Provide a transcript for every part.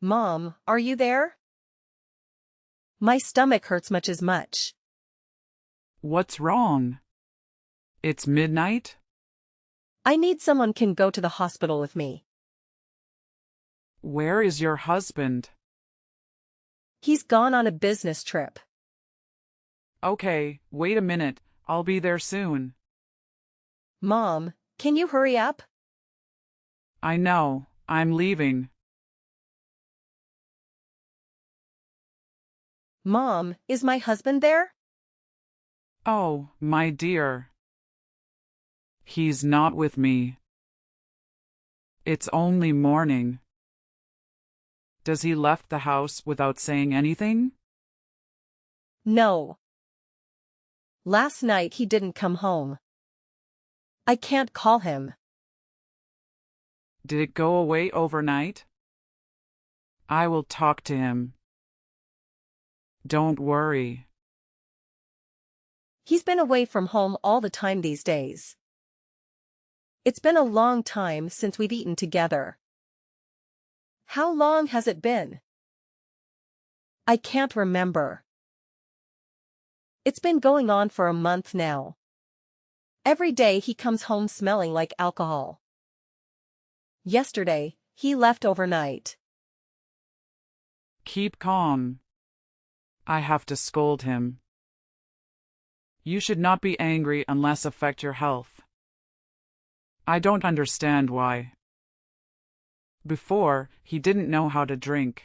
Mom, are you there? My stomach hurts much as much. What's wrong? It's midnight? I need someone can go to the hospital with me. Where is your husband? He's gone on a business trip. Okay, wait a minute, I'll be there soon. Mom, can you hurry up? I know, I'm leaving. Mom, is my husband there? Oh, my dear. He's not with me. It's only morning. Does he left the house without saying anything? No. Last night he didn't come home. I can't call him. Did it go away overnight? I will talk to him. Don't worry. He's been away from home all the time these days. It's been a long time since we've eaten together. How long has it been? I can't remember. It's been going on for a month now. Every day he comes home smelling like alcohol. Yesterday, he left overnight. Keep calm. I have to scold him. You should not be angry unless affect your health. I don't understand why. Before, he didn't know how to drink.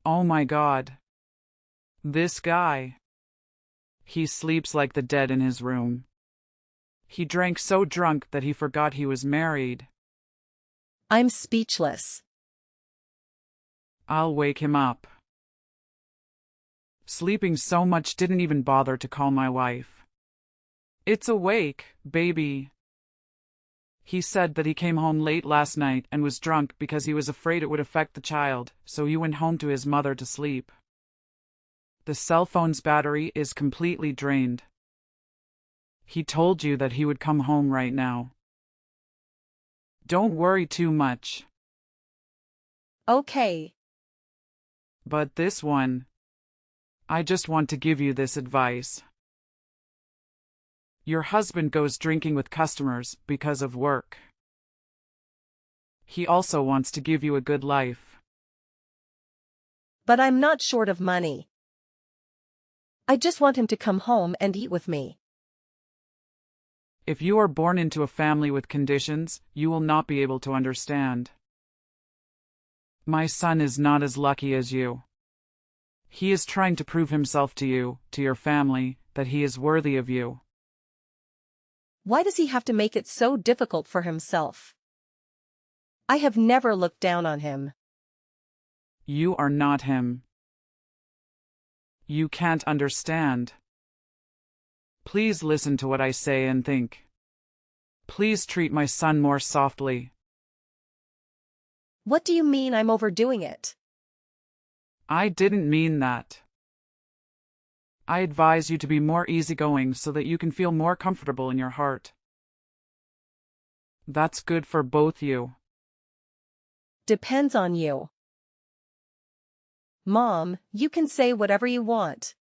Oh my God. This guy. He sleeps like the dead in his room. He drank so drunk that he forgot he was married. I'm speechless. I'll wake him up. Sleeping so much didn't even bother to call my wife. It's awake, baby. He said that he came home late last night and was drunk because he was afraid it would affect the child, so he went home to his mother to sleep. The cell phone's battery is completely drained. He told you that he would come home right now. Don't worry too much. Okay. But this one, I just want to give you this advice. Your husband goes drinking with customers because of work. He also wants to give you a good life. But I'm not short of money. I just want him to come home and eat with me. If you are born into a family with conditions, you will not be able to understand. My son is not as lucky as you. He is trying to prove himself to you, to your family, that he is worthy of you. Why does he have to make it so difficult for himself? I have never looked down on him. You are not him. You can't understand. Please listen to what I say and think. Please treat my son more softly. What do you mean I'm overdoing it? I didn't mean that. I advise you to be more easygoing so that you can feel more comfortable in your heart. That's good for both you. Depends on you. Mom, you can say whatever you want.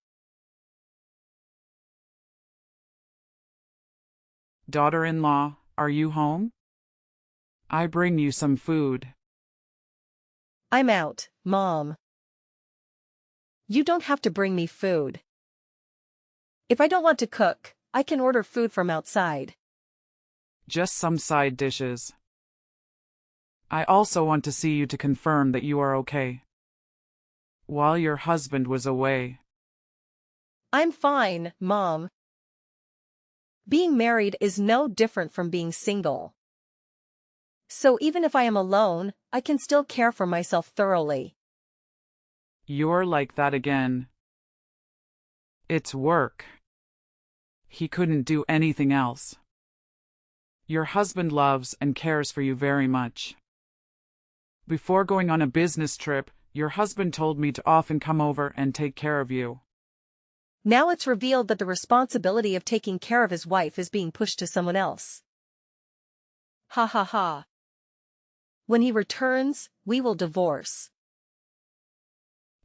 Daughter-in-law, are you home? I bring you some food. I'm out, Mom. You don't have to bring me food. If I don't want to cook, I can order food from outside. Just some side dishes. I also want to see you to confirm that you are okay. While your husband was away. I'm fine, Mom. Being married is no different from being single. So even if I am alone, I can still care for myself thoroughly. You're like that again. It's work. He couldn't do anything else. Your husband loves and cares for you very much. Before going on a business trip, your husband told me to often come over and take care of you. Now it's revealed that the responsibility of taking care of his wife is being pushed to someone else. Ha ha ha. When he returns, we will divorce.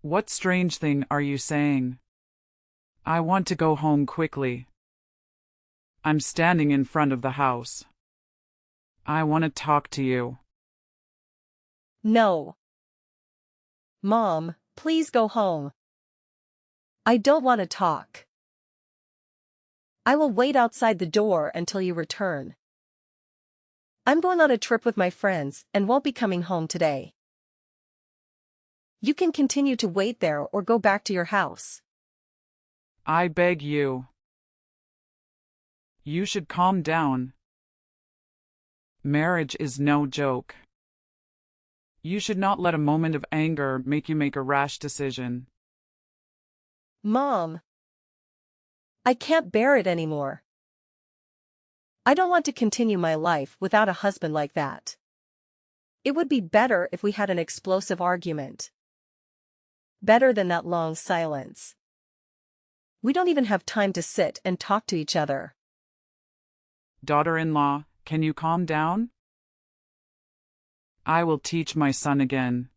What strange thing are you saying? I want to go home quickly. I'm standing in front of the house. I want to talk to you. No. Mom, please go home. I don't want to talk. I will wait outside the door until you return. I'm going on a trip with my friends and won't be coming home today. You can continue to wait there or go back to your house. I beg you. You should calm down. Marriage is no joke. You should not let a moment of anger make you make a rash decision. Mom, I can't bear it anymore. I don't want to continue my life without a husband like that. It would be better if we had an explosive argument. Better than that long silence. We don't even have time to sit and talk to each other. Daughter-in-law, can you calm down? I will teach my son again.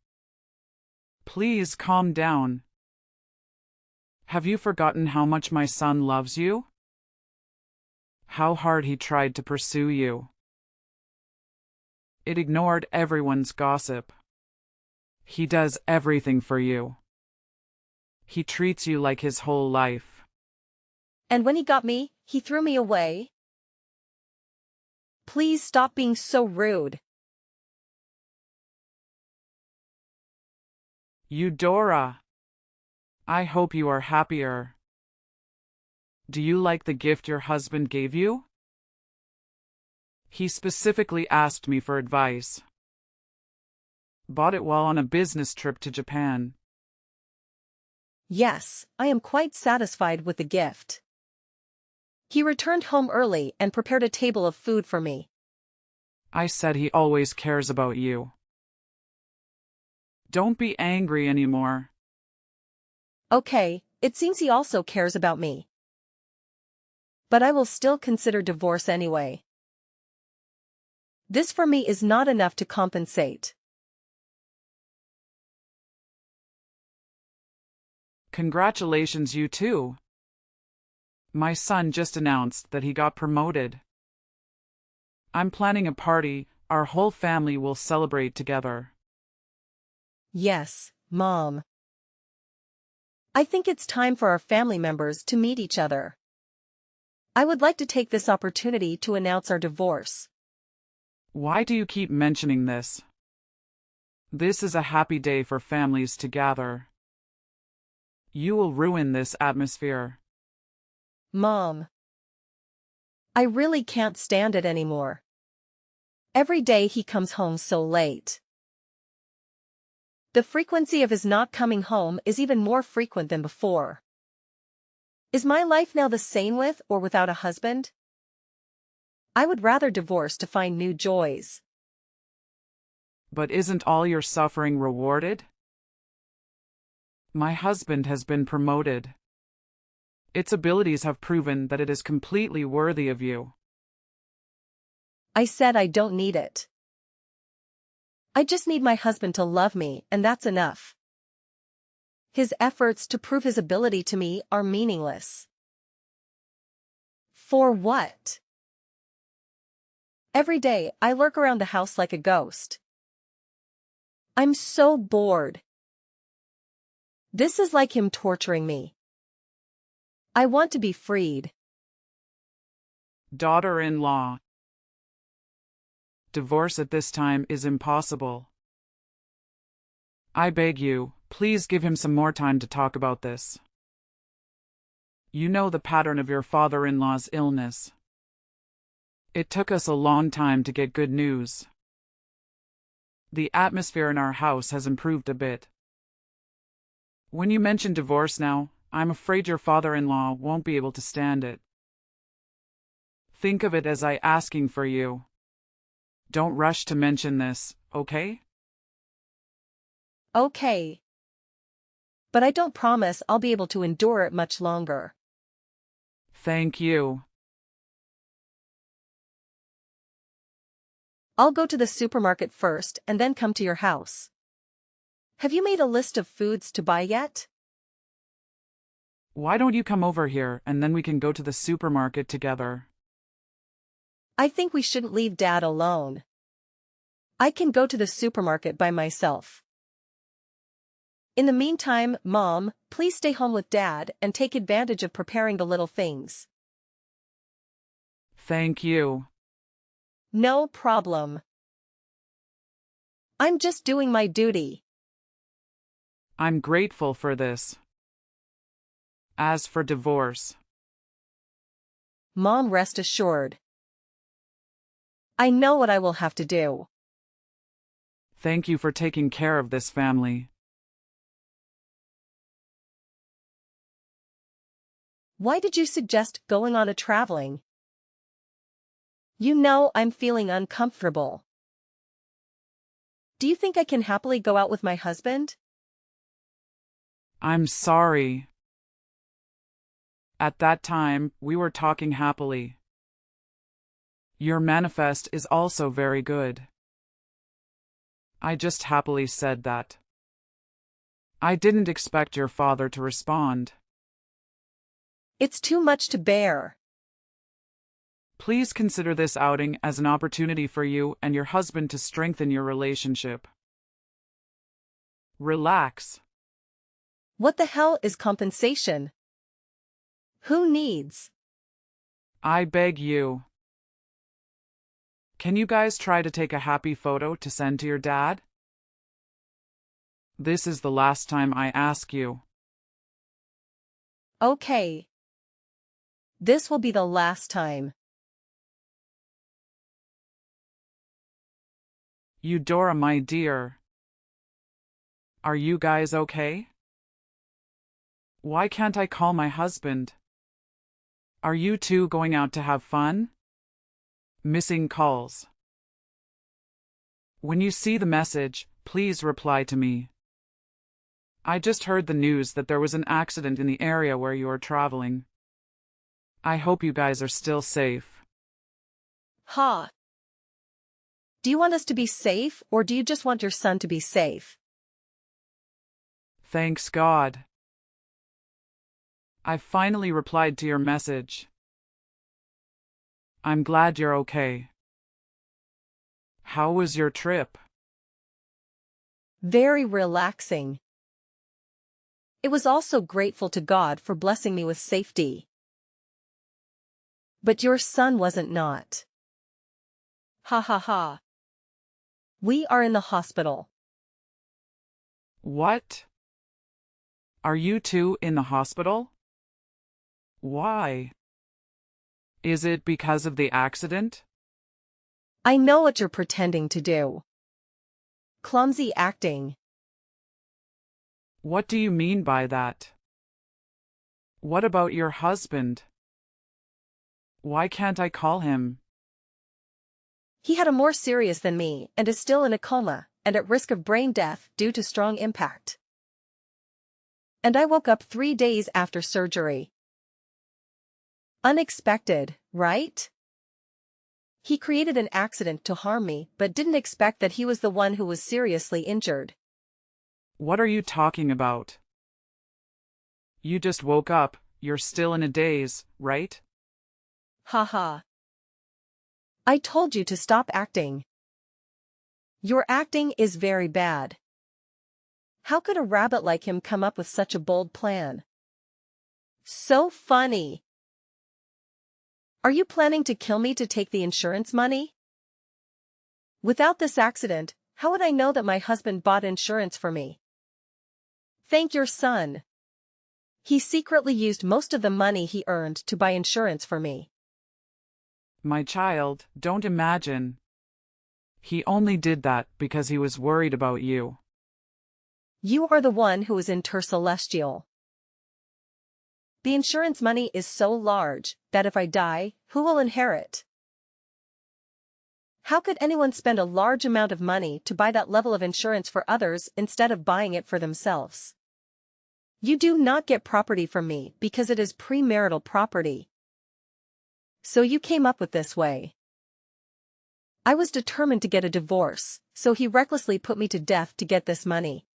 Please calm down. Have you forgotten how much my son loves you? How hard he tried to pursue you. It ignored everyone's gossip. He does everything for you. He treats you like his whole life. And when he got me, he threw me away. Please stop being so rude. Eudora. I hope you are happier. Do you like the gift your husband gave you? He specifically asked me for advice. Bought it while on a business trip to Japan. Yes, I am quite satisfied with the gift. He returned home early and prepared a table of food for me. I said he always cares about you. Don't be angry anymore. Okay, it seems he also cares about me. But I will still consider divorce anyway. This for me is not enough to compensate. Congratulations, you too. My son just announced that he got promoted. I'm planning a party. Our whole family will celebrate together. Yes, Mom. I think it's time for our family members to meet each other. I would like to take this opportunity to announce our divorce. Why do you keep mentioning this? This is a happy day for families to gather. You will ruin this atmosphere. Mom. I really can't stand it anymore. Every day he comes home so late. The frequency of his not coming home is even more frequent than before. Is my life now the same with or without a husband? I would rather divorce to find new joys. But isn't all your suffering rewarded? My husband has been promoted. Its abilities have proven that it is completely worthy of you. I said I don't need it. I just need my husband to love me, and that's enough. His efforts to prove his ability to me are meaningless. For what? Every day, I lurk around the house like a ghost. I'm so bored. This is like him torturing me. I want to be freed. Daughter-in-law. Divorce at this time is impossible. I beg you, please give him some more time to talk about this. You know the pattern of your father-in-law's illness. It took us a long time to get good news. The atmosphere in our house has improved a bit. When you mention divorce now, I'm afraid your father-in-law won't be able to stand it. Think of it as I asking for you. Don't rush to mention this, okay? Okay. But I don't promise I'll be able to endure it much longer. Thank you. I'll go to the supermarket first and then come to your house. Have you made a list of foods to buy yet? Why don't you come over here and then we can go to the supermarket together? I think we shouldn't leave Dad alone. I can go to the supermarket by myself. In the meantime, Mom, please stay home with Dad and take advantage of preparing the little things. Thank you. No problem. I'm just doing my duty. I'm grateful for this. As for divorce, Mom, rest assured. I know what I will have to do. thank you for taking care of this family. Why did you suggest going on a traveling? You know I'm feeling uncomfortable. Do you think I can happily go out with my husband? I'm sorry. At that time, we were talking happily. Your manifest is also very good. I just happily said that. I didn't expect your father to respond. It's too much to bear. Please consider this outing as an opportunity for you and your husband to strengthen your relationship. Relax. What the hell is compensation? Who needs? I beg you. Can you guys try to take a happy photo to send to your dad? This is the last time I ask you. Okay. This will be the last time. Eudora, my dear. Are you guys okay? Why can't I call my husband? Are you two going out to have fun? Missing calls. When you see the message, please reply to me. I just heard the news that there was an accident in the area where you are traveling. I hope you guys are still safe. Ha! Do you want us to be safe, or do you just want your son to be safe? Thanks God. I finally replied to your message. I'm glad you're okay. How was your trip? Very relaxing. It was also grateful to God for blessing me with safety. But your son wasn't not. Ha ha ha. We are in the hospital. What? Are you two in the hospital? Why? Is it because of the accident? I know what you're pretending to do. Clumsy acting. What do you mean by that? What about your husband? Why can't I call him? He had a more serious than me and is still in a coma and at risk of brain death due to strong impact. And I woke up 3 days after surgery. Unexpected, right? He created an accident to harm me but didn't expect that he was the one who was seriously injured. What are you talking about? You just woke up, you're still in a daze, right? Haha. I told you to stop acting. Your acting is very bad. How could a rabbit like him come up with such a bold plan? So funny. Are you planning to kill me to take the insurance money? Without this accident, how would I know that my husband bought insurance for me? Thank your son. He secretly used most of the money he earned to buy insurance for me. My child, don't imagine. He only did that because he was worried about you. You are the one who is intercelestial. The insurance money is so large that if I die, who will inherit? How could anyone spend a large amount of money to buy that level of insurance for others instead of buying it for themselves? You do not get property from me because it is premarital property. So you came up with this way. I was determined to get a divorce, so he recklessly put me to death to get this money.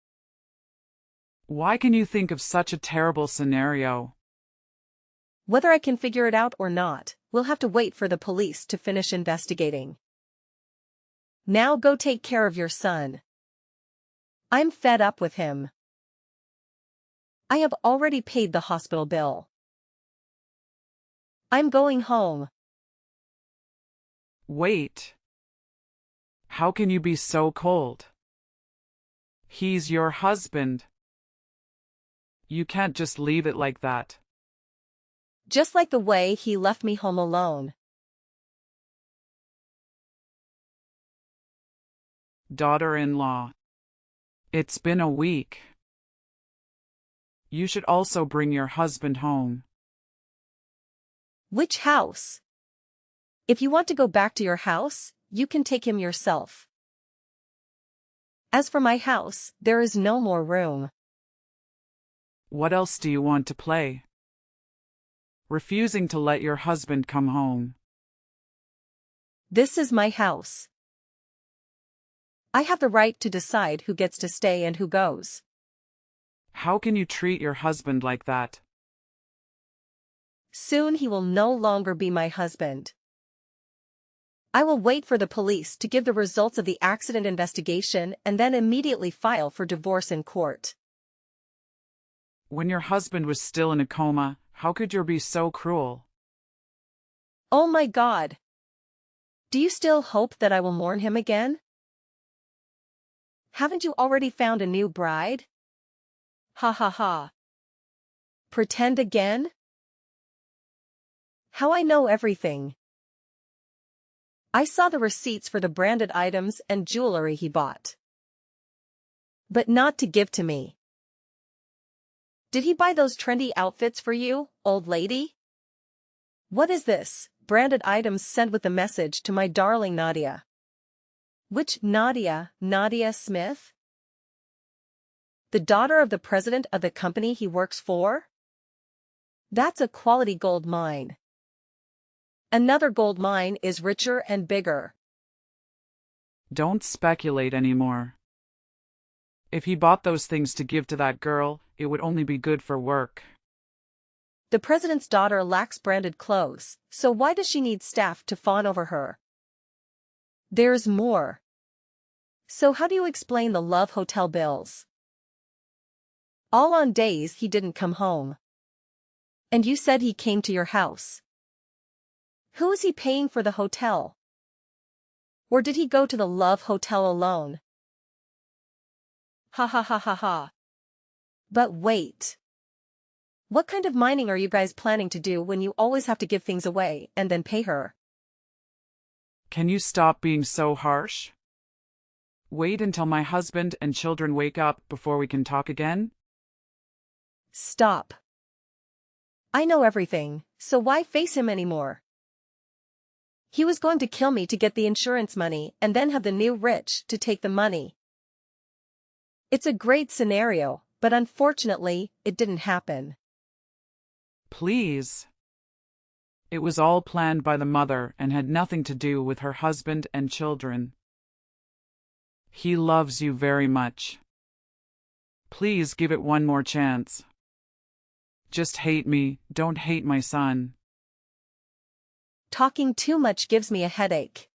Why can you think of such a terrible scenario? Whether I can figure it out or not, we'll have to wait for the police to finish investigating. Now go take care of your son. I'm fed up with him. I have already paid the hospital bill. I'm going home. Wait. How can you be so cold? He's your husband. You can't just leave it like that. Just like the way he left me home alone. Daughter-in-law. It's been a week. You should also bring your husband home. Which house? If you want to go back to your house, you can take him yourself. As for my house, there is no more room. What else do you want to play? Refusing to let your husband come home. This is my house. I have the right to decide who gets to stay and who goes. How can you treat your husband like that? Soon he will no longer be my husband. I will wait for the police to give the results of the accident investigation and then immediately file for divorce in court. When your husband was still in a coma, how could you be so cruel? Oh my God! Do you still hope that I will mourn him again? Haven't you already found a new bride? Ha ha ha. Pretend again? How I know everything. I saw the receipts for the branded items and jewelry he bought. But not to give to me. Did he buy those trendy outfits for you, old lady? What is this? Branded items sent with the message to my darling Nadia. Which Nadia? Nadia Smith? The daughter of the president of the company he works for? That's a quality gold mine. Another gold mine is richer and bigger. Don't speculate anymore. If he bought those things to give to that girl, it would only be good for work. The president's daughter lacks branded clothes, so why does she need staff to fawn over her? There's more. So how do you explain the Love Hotel bills? All on days he didn't come home. And you said he came to your house. Who is he paying for the hotel? Or did he go to the Love Hotel alone? Ha ha ha ha ha. But wait. What kind of mining are you guys planning to do when you always have to give things away and then pay her? Can you stop being so harsh? Wait until my husband and children wake up before we can talk again? Stop. I know everything, so why face him anymore? He was going to kill me to get the insurance money and then have the new rich to take the money. It's a great scenario, but unfortunately, it didn't happen. Please. It was all planned by the mother and had nothing to do with her husband and children. He loves you very much. Please give it one more chance. Just hate me, don't hate my son. Talking too much gives me a headache.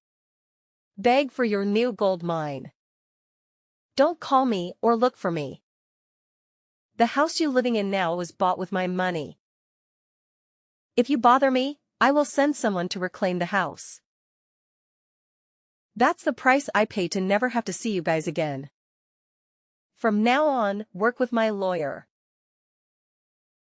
Beg for your new gold mine. Don't call me or look for me. The house you're living in now was bought with my money. If you bother me, I will send someone to reclaim the house. That's the price I pay to never have to see you guys again. From now on, work with my lawyer.